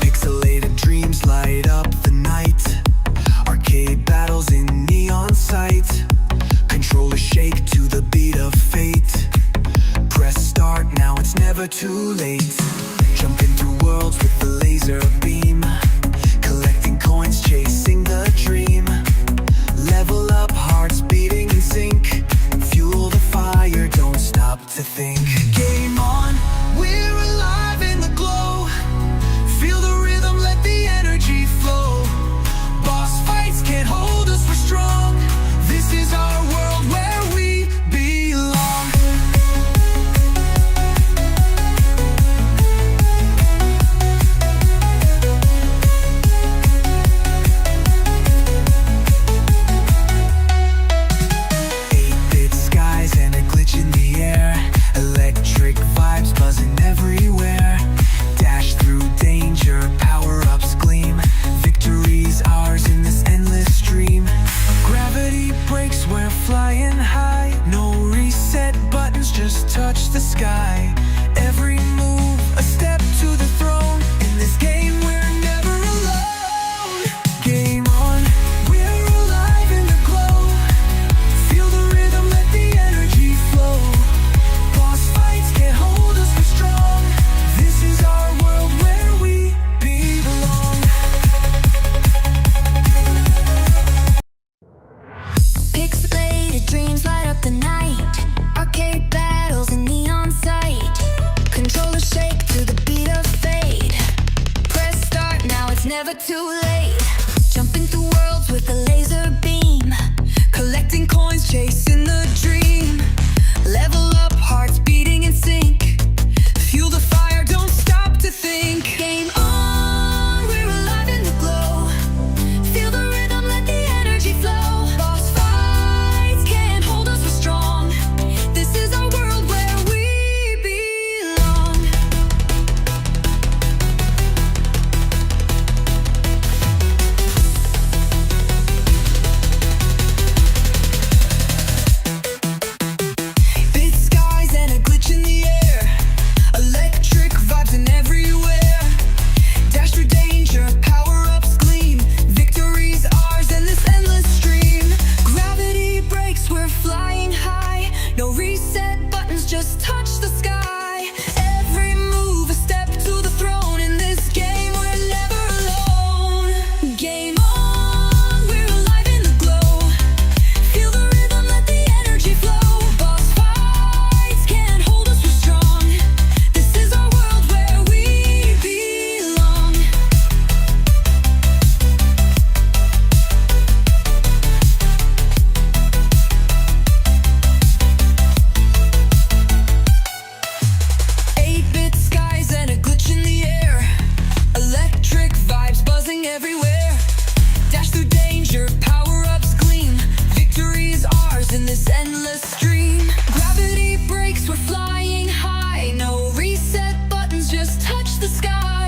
Pixelated dreams light up the night. Arcade battles in neon sight. Controllers shake to the beat of fate. Press start, now it's never too late. Jumping through worlds with the laser beam. Collecting coins, chasing the dream. Level up, hearts beating in sync. Fuel the fire, don't stop to think. Game on, we're alive in the glow. Feel the rhythm, let the energy flow. Boss fights can't hold us, we're strong. This is our world where we belong. Eight-bit skies and a glitch in the air. Electric vibes buzzing everywhere. Dash through danger, power-ups gleam. Victory's ours in this endless stream. Gravity breaks, we're flying high. No reset buttons, just touch the sky. Every move, a step to the throne. In this game, we're never alone. Game on, we're alive in the glow. Feel the rhythm, let the energy flow. Boss fights can't hold us, we're strong. This is our world where we belong. Pixelated dreams light up the night. Arcade battles in neon sight. Controllers shake to the beat of fate. Press start, now it's never too late. Jumping through worlds with a laser beam. Collecting coins, chasing the dream. Level up, hearts beating in sync. Fuel the fire, don't stop to think. Game on, we're alive in the glow. Feel the rhythm, let the energy flow. Boss fights can't hold us, we're strong. This is our world where we belong. Big skies and a glitch in the air. Electric vibes in everywhere. Dash through danger, power-ups gleam. Victory's ours in this endless stream. Gravity breaks, we're flying high. No reset buttons, just touch the sky. Every move, a step to the throne. In this game, we're never alone. Game on, we're alive in the glow. Feel the rhythm, let the energy flow. Boss fights can't hold us, we're strong. This is our world where we belong. Eight-bit skies and a glitch in the air. Electric vibes buzzing everywhere. Dash through danger, power-ups gleam. Victory's ours in this endless stream. Gravity breaks, we're flying high. No reset buttons, just touch the sky.